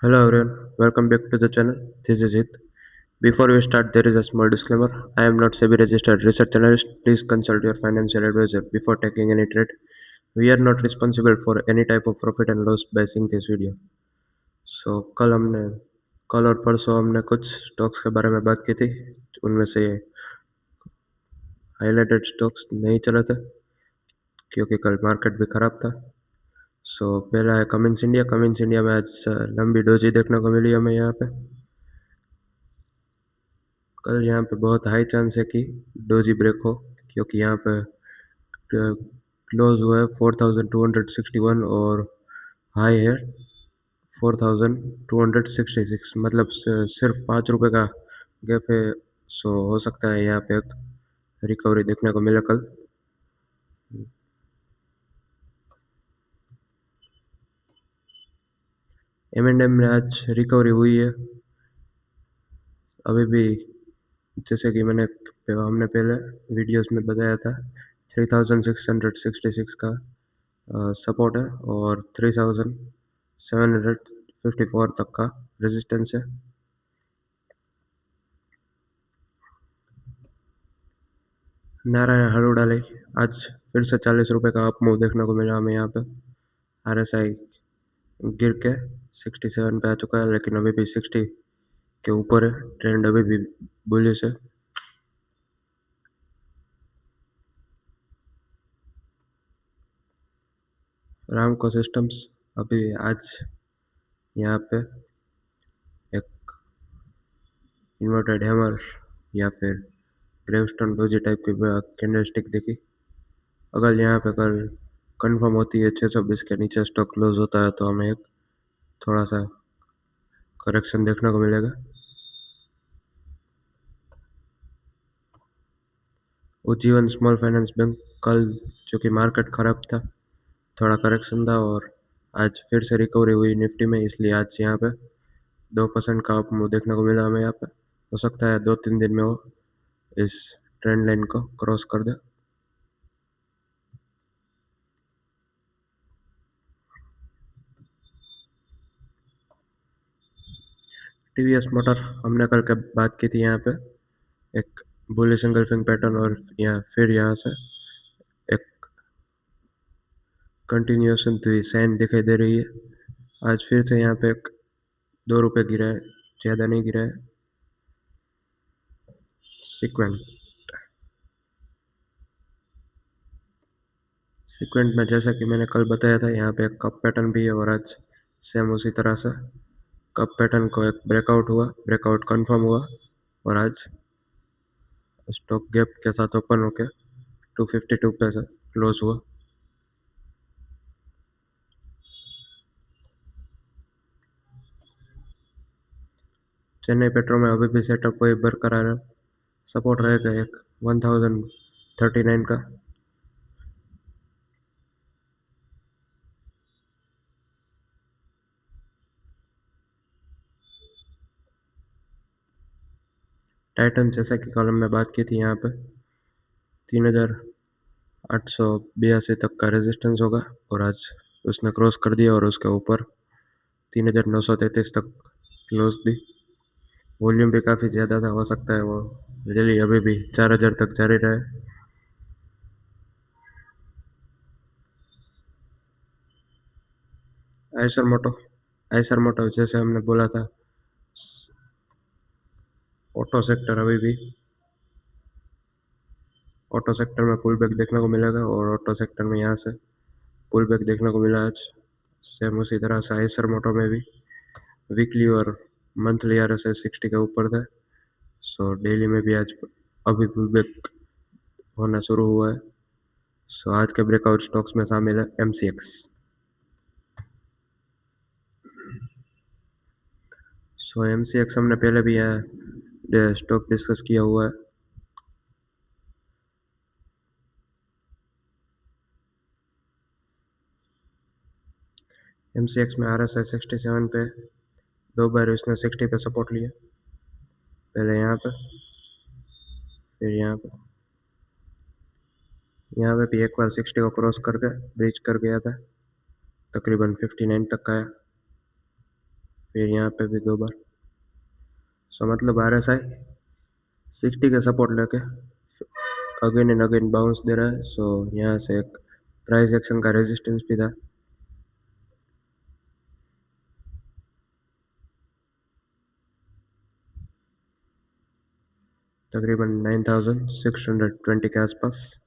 Hello everyone, welcome back to the channel. This is it. Before we start, there is a small disclaimer. I am not SEBI registered research analyst. Please consult your financial advisor before taking any trade. We are not responsible for any type of profit and loss by seeing this video. So कल और परसों हमने कुछ stocks के बारे में बात की थी. उनमें से हाईलाइटेड स्टॉक्स नहीं चले थे क्योंकि कल मार्केट भी खराब था. पहला है कमिंस इंडिया. कमिंस इंडिया में आज लंबी डोजी देखने को मिली हमें यहाँ पे. कल यहाँ पे बहुत हाई चांस है कि डोजी ब्रेक हो, क्योंकि यहाँ पे क्लोज हुआ है 4261 और हाई है 4266. मतलब सिर्फ 5 रुपये का गैप है. हो सकता है यहाँ पे एक रिकवरी देखने को मिले कल. M&M में आज रिकवरी हुई है. अभी भी जैसे कि हमने पहले वीडियोस में बताया था 3666 का सपोर्ट है और 3754 तक का रेजिस्टेंस है. नारायण हलुवालिया आज फिर से 40 रुपये का अप मूव देखने को मिला हमें यहाँ पे. RSI गिर के 67 पे आ चुका है, लेकिन अभी भी 60 के ऊपर है. ट्रेंड अभी भी बुलिश है. रामको सिस्टम्स अभी आज यहाँ पे एक इन्वर्टेड हैमर या फिर ग्रेवस्टोन डोजी टाइप की कैंडलस्टिक देखी. अगर यहाँ पे कल कंफर्म होती है 620 के नीचे स्टॉक क्लोज होता है तो हमें एक थोड़ा सा करेक्शन देखने को मिलेगा. उज्जीवन स्मॉल फाइनेंस बैंक कल चूँकि मार्केट ख़राब था, थोड़ा करेक्शन था और आज फिर से रिकवरी हुई निफ्टी में, इसलिए आज यहाँ पे 2% का अप मूव देखने को मिला हमें यहाँ पे. हो सकता है 2-3 दिन में वो इस ट्रेंड लाइन को क्रॉस कर दे. TVS मोटर हमने कल के बात की थी. यहाँ पे एक बुलिश एंगल्फिंग पैटर्न और यहाँ से एक कंटिन्यूएशन की साइन दिखाई दे रही है. आज फिर से यहाँ पे एक 2 रुपये गिरा है, ज़्यादा नहीं गिरा है. सीक्वेंट में जैसा कि मैंने कल बताया था, यहाँ पे एक कप पैटर्न भी है और आज सेम उसी तरह से कप पैटर्न को एक ब्रेकआउट कंफर्म हुआ और आज स्टॉक गैप के साथ ओपन होके 252 पे से क्लोज हुआ. चेन्नई पेट्रो में अभी भी सेटअप वही बरकरार है. सपोर्ट रहेगा एक 1039 का. टाइटन जैसा कि कल में बात की थी, यहाँ पे 3882 तक का रेजिस्टेंस होगा और आज उसने क्रॉस कर दिया और उसके ऊपर 3933 तक क्लोज दी. वॉल्यूम भी काफ़ी ज़्यादा था. हो सकता है वो रैली अभी भी 4000 तक जारी रहे. आइसर मोटो जैसे हमने बोला था, ऑटो सेक्टर में पुल बैक देखने को मिलेगा और ऑटो सेक्टर में यहाँ से पुल बैक देखने को मिला आज. सेम उसी तरह से आइसर मोटो में भी वीकली और मंथली RSI 60 के ऊपर थे. डेली में भी आज अभी पुल बैक होना शुरू हुआ है. आज के ब्रेकआउट स्टॉक्स में शामिल है MCX. MCX हमने पहले भी यहाँ स्टॉक डिस्कस किया हुआ है. MCX में RSI 67 पे 2 बार उसने 60 पे सपोर्ट लिया. पहले यहाँ पे, फिर यहाँ पे भी एक बार 60 को क्रॉस करके ब्रीच कर गया था, तकरीबन 59 तक आया. फिर यहाँ पे भी 2 बार। सो मतलब RSI 60 के सपोर्ट लेके अगेन एंड अगेन बाउंस दे रहा है। सो यहाँ से एक प्राइस एक्शन का रेजिस्टेंस भी था। तकरीबन 9620 के आसपास।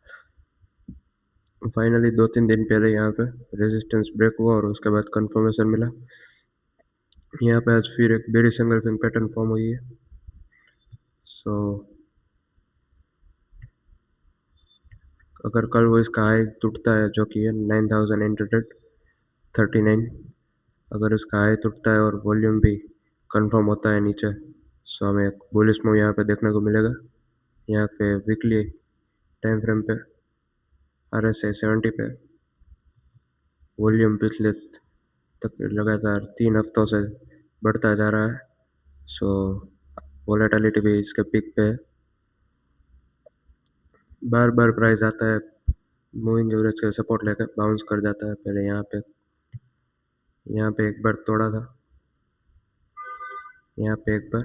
फाइनली 2-3 दिन पहले यहाँ पे रेजिस्टेंस ब्रेक हुआ और उसके बाद कंफर्मेशन मिला। यहाँ पे आज फिर एक बेरिश एंगल्फिंग पैटर्न फॉर्म हुई है। सो अगर कल वो इसका हाई टूटता है जो कि है 9839, अगर उसका हाई टूटता है और वॉल्यूम भी कंफर्म होता है नीचे, सो हमें एक बुलिश मूव यहाँ पे देखने को मिलेगा। यहाँ पे वीकली टाइम फ्रेम पे RSI 70 पे वॉल्यूम पिछले तक लगातार 3 हफ्तों से बढ़ता जा रहा है। सो वोलेटिलिटी भी इसके पीक पे है। बार बार प्राइस आता है मूविंग एवरेज का सपोर्ट लेकर बाउंस कर जाता है। पहले यहाँ पे एक बार तोड़ा था, यहाँ पे एक बार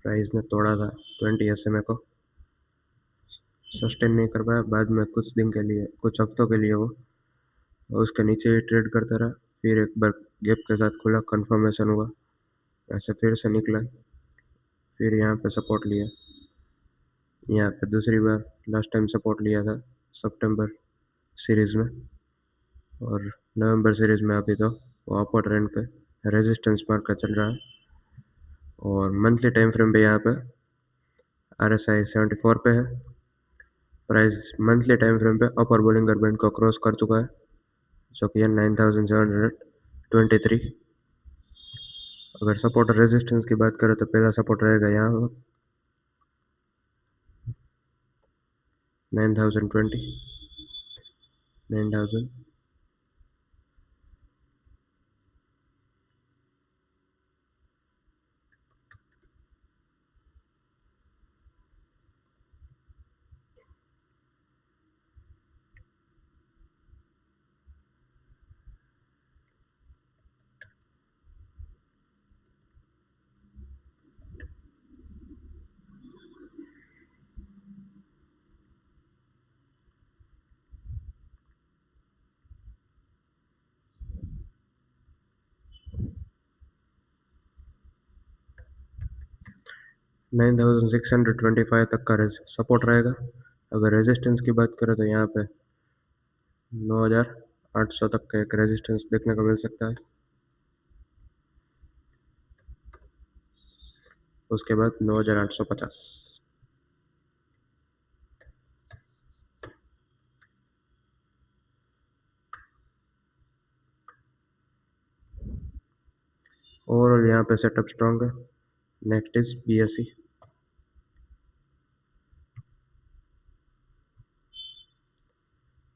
प्राइस ने तोड़ा था 20 SMA को, सस्टेन नहीं कर पाया। बाद में कुछ दिन के लिए, कुछ हफ्तों के लिए वो उसके नीचे ही ट्रेड करता रहा। फिर एक बार गैप के साथ खुला, कंफर्मेशन हुआ, ऐसे फिर से निकला, फिर यहाँ पे सपोर्ट लिया। यहाँ पे दूसरी बार लास्ट टाइम सपोर्ट लिया था सितंबर सीरीज़ में, और नवंबर सीरीज़ में अभी तो वो अपवर्ड ट्रेंड पे रेजिस्टेंस मार्क का चल रहा है। और मंथली टाइम फ्रेम पे यहाँ पे RSI 74 पे है। प्राइस मंथली टाइम फ्रेम पे अपर बोलिंगर बैंड को क्रॉस कर चुका है जो कि है 9723। अगर सपोर्ट और रेजिस्टेंस की बात करें तो पहला सपोर्ट रहेगा यहाँ 9020, 9000। 9625 तक का सपोर्ट रहेगा। अगर रेजिस्टेंस की बात करें तो यहाँ पे 9800 तक का एक रेजिस्टेंस देखने को मिल सकता है। उसके बाद 9850। ओवरऑल यहाँ पे सेटअप स्ट्रॉन्ग है। Next is BSE।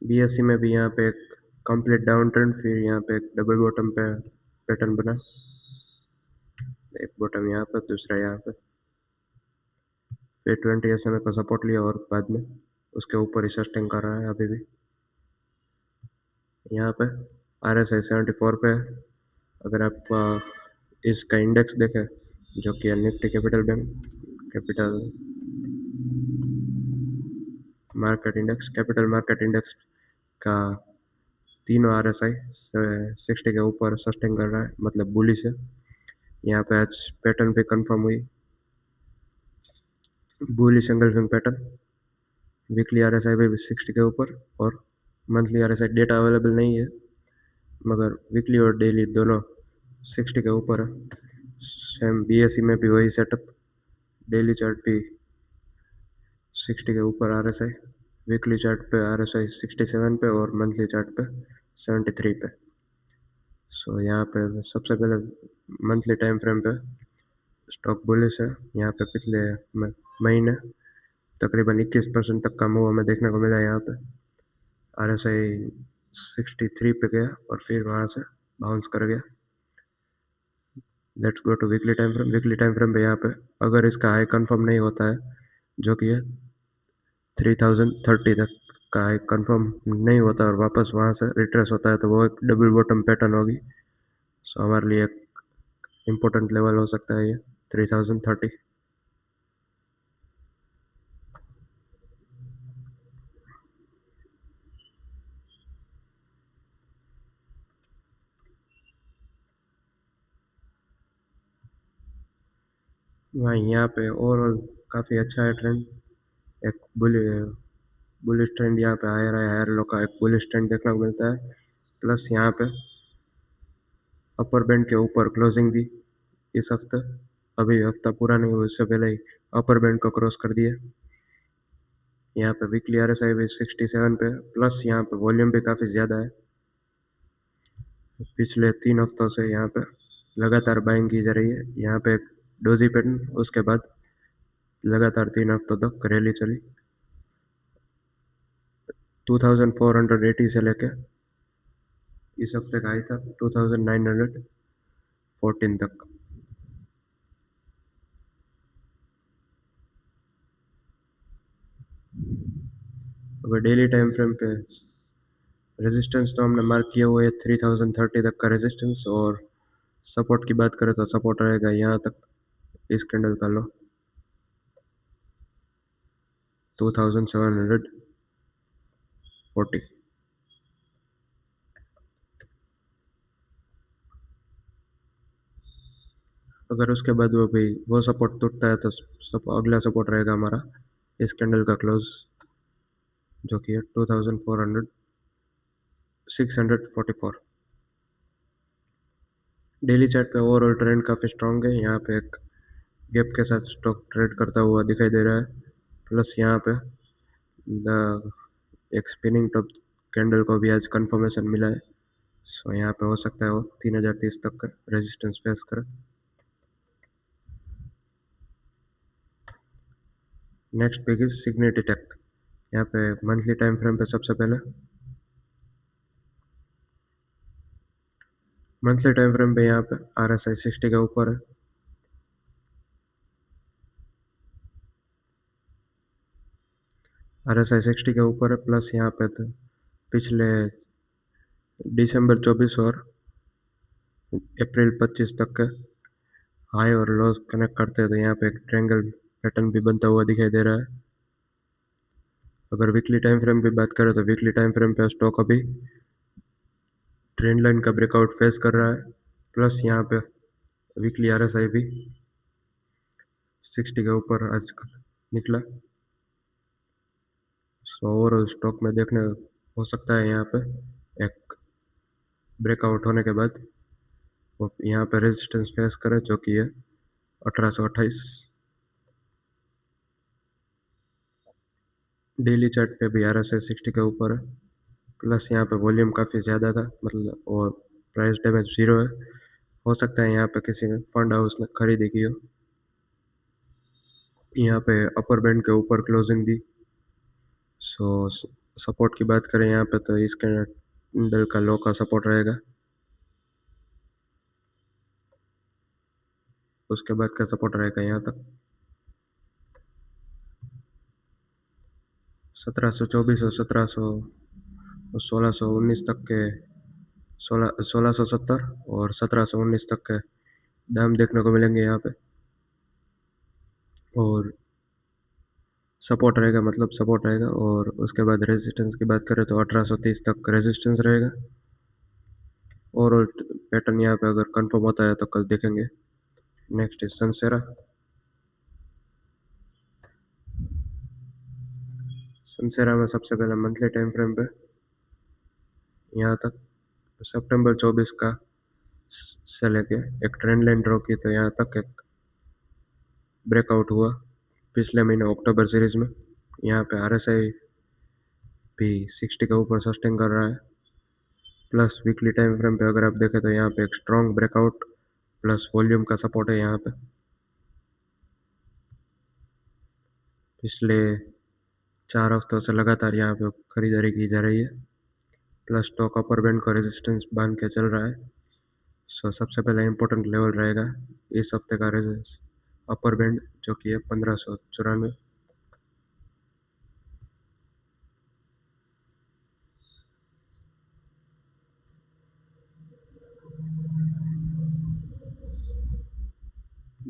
BSE में भी यहाँ पे एक कंप्लीट डाउन ट्रेंड, फिर यहाँ पे एक डबल बॉटम पे पैटर्न बना, एक बॉटम यहाँ पे, दूसरा यहाँ पे, फिर 20 SMA का सपोर्ट लिया और बाद में उसके ऊपर ही सस्टेन कर रहा है अभी भी। यहाँ पे RSI 74 पे है। अगर आप इसका इंडेक्स देखें जो कि निफ्टी कैपिटल मार्केट इंडेक्स का तीनों RSI 60 के ऊपर सस्टेन कर रहा है, मतलब बुलिश है। यहाँ पे आज पैटर्न पे कंफर्म हुई, bullish engulfing pattern. Weekly RSI पे भी 60 के ऊपर और मंथली RSI डेटा अवेलेबल नहीं है, मगर वीकली और डेली दोनों 60 के ऊपर है। सेम BSE में भी वही सेटअप, डेली चार्ट भी 60 के ऊपर RSI, वीकली चार्ट पे RSI 67 पे और मंथली चार्ट पे 73 पे। सो यहाँ पे सबसे पहले मंथली टाइम फ्रेम पे स्टॉक बुलिश है। यहाँ पे पिछले महीने तकरीबन 21% तक का मूव हमें देखने को मिला। यहाँ पे RSI 63 पे गया और फिर वहाँ से बाउंस कर गया। Let's go to weekly time frame. Weekly time frame पे यहाँ पे अगर इसका हाई कंफर्म नहीं होता है जो कि है 3030 तक का हाई कंफर्म नहीं होता और वापस वहाँ से रिट्रेस होता है, तो वो एक डबल बॉटम पैटर्न होगी। सो हमारे लिए इम्पोर्टेंट लेवल हो सकता है ये 3030। वहाँ यहाँ पे ओवरऑल काफ़ी अच्छा है ट्रेंड। एक बुलिश ट्रेंड यहाँ पे आ रहा है, हायर लो का एक बुलिश ट्रेंड देखने को मिलता है। प्लस यहाँ पे अपर बैंड के ऊपर क्लोजिंग दी इस हफ्ते, अभी हफ्ता पूरा नहीं हुआ उससे पहले ही अपर बैंड को क्रॉस कर दिया। यहाँ पे वीकली RSI भी 67 पे, प्लस यहाँ पे वॉल्यूम भी काफ़ी ज़्यादा है। पिछले 3 हफ्तों से यहाँ पे लगातार बाइंग की जा रही है। यहाँ पे एक डोजी पैटर्न, उसके बाद लगातार 3 हफ्तों तक रैली चली 2480 से लेके इस हफ्ते का हाई था 2914 तक। अगर डेली टाइम फ्रेम पे रेजिस्टेंस तो हमने मार्क किया हुआ है 3030 तक का रेजिस्टेंस, और सपोर्ट की बात करें तो सपोर्ट रहेगा यहाँ तक, इस कैंडल का लो 2740। अगर उसके बाद वो सपोर्ट टूटता है तो अगला सपोर्ट रहेगा हमारा इस कैंडल का क्लोज, जो कि है 2644। डेली चार्ट पे ओवरऑल ट्रेंड काफ़ी स्ट्रांग है। यहाँ पे एक गैप के साथ स्टॉक ट्रेड करता हुआ दिखाई दे रहा है। प्लस यहाँ पे एक स्पिनिंग टॉप कैंडल को भी आज कंफर्मेशन मिला है। सो यहाँ पे हो सकता है वो 3030 तक का रेजिस्टेंस फेस करे। Next big is Cigniti tech. यहाँ पे मंथली टाइम फ्रेम पे सबसे पहले मंथली टाइम फ्रेम पे यहाँ पे RSI 60 के ऊपर है। RSI 60 के ऊपर है, प्लस यहाँ पे तो पिछले दिसंबर 24 और अप्रैल 25 तक के हाई और लो कनेक्ट करते हैं तो यहाँ पे एक ट्रायंगल पैटर्न भी बनता हुआ दिखाई दे रहा है। अगर वीकली टाइम फ्रेम की बात करें तो वीकली टाइम फ्रेम पे स्टॉक अभी ट्रेंड लाइन का ब्रेकआउट फेस कर रहा है। प्लस यहाँ पे वीकली RSI भी 60 के ऊपर आज निकला। सो ओवरऑल स्टॉक में देखने हो सकता है यहाँ पे एक ब्रेकआउट होने के बाद वो यहाँ पे रेजिस्टेंस फेस करे, जो कि है 1828। डेली चार्ट पे भी RSI 60 के ऊपर है, प्लस यहाँ पे वॉल्यूम काफ़ी ज़्यादा था, मतलब और प्राइस डैमेज 0 है। हो सकता है यहाँ पे किसी ने फंड हाउस ने खरीदी की हो। यहाँ पे अपर बैंड के ऊपर क्लोजिंग दी। सो सपोर्ट की बात करें यहाँ पे तो इस कैंडल का लो का सपोर्ट रहेगा। उसके बाद का सपोर्ट रहेगा यहाँ तक 1724 और 1619 तक के 1670 और 1719 तक के दाम देखने को मिलेंगे यहाँ पे। और सपोर्ट रहेगा, मतलब सपोर्ट रहेगा। और उसके बाद रेजिस्टेंस की बात करें तो 1830 तक रेजिस्टेंस रहेगा। ओवरऑल पैटर्न यहाँ पे अगर कंफर्म होता है तो कल देखेंगे। Next is Sansera. सनसेरा में सबसे पहले मंथली टाइम फ्रेम पे यहाँ तक सितंबर 24 का से लेके एक ट्रेंड लाइन ड्रॉ की तो यहाँ तक एक ब्रेकआउट हुआ पिछले महीने अक्टूबर सीरीज में। यहाँ पे RSI भी 60 के ऊपर सस्टेन कर रहा है। प्लस वीकली टाइम फ्रेम पे अगर आप देखें तो यहाँ पे एक स्ट्रॉन्ग ब्रेकआउट प्लस वॉल्यूम का सपोर्ट है। यहाँ पे पिछले 4 हफ्तों से लगातार यहाँ पे खरीदारी की जा रही है। प्लस स्टॉक अपर बैंड को रेजिस्टेंस बांध के चल रहा है। सो सबसे पहले इम्पोर्टेंट लेवल रहेगा इस हफ्ते का रेजिस्टेंस अपर बैंड, जो कि है 1594।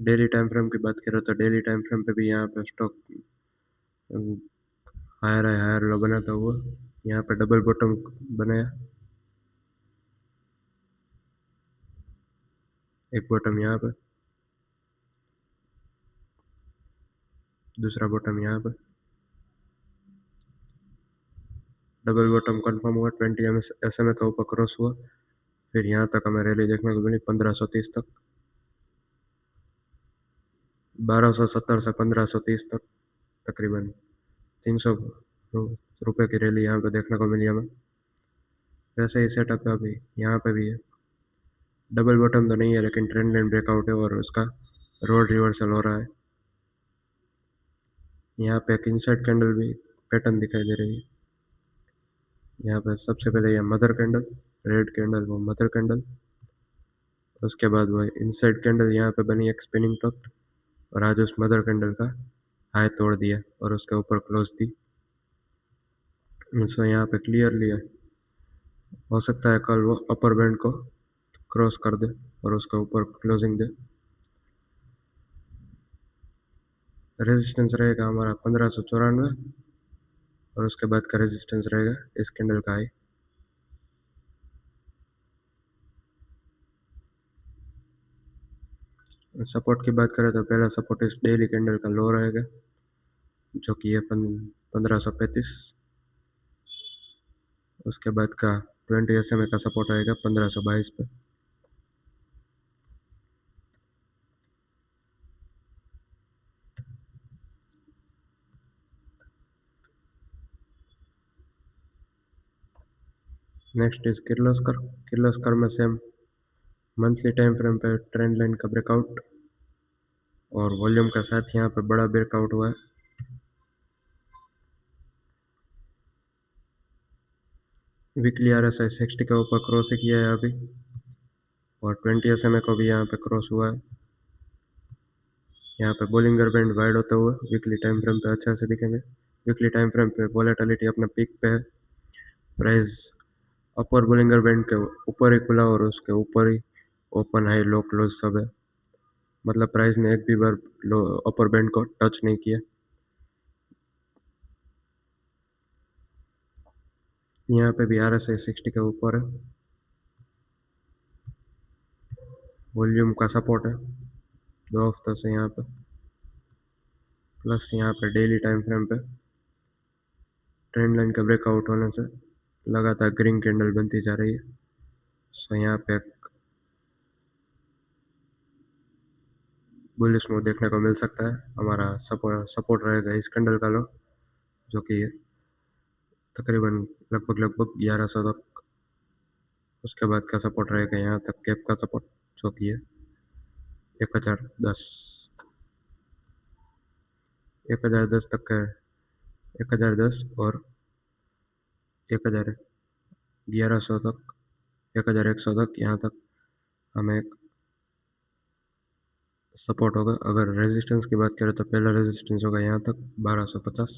डेली टाइम फ्रेम की बात करें तो डेली टाइम फ्रेम पे भी यहाँ पे स्टॉक हायर है, हायर लो बनाता हुआ यहाँ पे डबल बॉटम बनाया, एक बॉटम यहाँ पे, दूसरा बॉटम यहाँ पे, डबल बॉटम कंफर्म हुआ, 20 SMA का ऊपर क्रॉस हुआ, फिर यहाँ तक हमें रैली देखने को मिली 1530 तक, 1270 से 1530 तक तकरीबन 300 रुपये की रैली यहाँ पे देखने को मिली हमें। वैसे ही सेटअप है अभी यहाँ पे भी है, डबल बॉटम तो नहीं है लेकिन ट्रेंड लाइन ब्रेकआउट है और उसका रोड रिवर्सल हो रहा है। यहाँ पे एक इनसाइड कैंडल भी पैटर्न दिखाई दे रही है। यहाँ पे सबसे पहले यह मदर कैंडल, रेड कैंडल वो मदर कैंडल, उसके बाद वो इनसाइड कैंडल यहाँ पे बनी एक स्पिनिंग टॉप, और आज उस मदर कैंडल का हाई तोड़ दिया और उसके ऊपर क्लोज दी। सो यहाँ पे क्लियरली है, हो सकता है कल वो अपर बैंड को क्रॉस कर दे और उसके ऊपर क्लोजिंग दे। रेजिस्टेंस रहेगा हमारा 1594 और उसके बाद का रेजिस्टेंस रहेगा इस कैंडल का हाई। सपोर्ट की बात करें तो पहला सपोर्ट इस डेली कैंडल का लो रहेगा जो कि है 1535, उसके बाद का 20 SMA का सपोर्ट आएगा 1522 पे। Next is Kirloskar. किर्लोस्कर में सेम मंथली टाइम फ्रेम पे ट्रेंड लाइन का ब्रेकआउट और वॉल्यूम का साथ यहाँ पे बड़ा ब्रेकआउट हुआ है। वीकली RSI 60 के ऊपर क्रॉस किया है अभी और 20 SMA को भी यहाँ पे क्रॉस हुआ है। यहाँ पे बोलिंगर बैंड वाइड होते हुए वीकली टाइम फ्रेम पे अच्छे से दिखेंगे। वीकली टाइम फ्रेम पे वॉलेटिलिटी अपने पीक पे है, प्राइस अपर बोलिंगर बैंड के ऊपर ही खुला और उसके ऊपर ही ओपन हाई लो क्लोज सब है, मतलब प्राइस ने एक भी बार लो अपर बैंड को टच नहीं किया। यहाँ पे भी RSI 60 के ऊपर है, वॉल्यूम का सपोर्ट है 2 हफ्तों से यहाँ पे, प्लस यहाँ पे डेली टाइम फ्रेम पे ट्रेंड लाइन का ब्रेकआउट होने से लगातार ग्रीन कैंडल बनती जा रही है। सो यहाँ पे एक बुलिश मूव देखने को मिल सकता है। हमारा सपोर्ट रहेगा इस कैंडल का लो जो कि तकरीबन लगभग 1100 तक, उसके बाद का सपोर्ट रहेगा यहाँ तक कैप का सपोर्ट जो कि है 1010, 1010 तक का, 1010 और 1100 तक, 1100 तक यहाँ तक हमें एक सपोर्ट होगा। अगर रेजिस्टेंस की बात करें तो पहला रेजिस्टेंस होगा यहाँ तक 1250,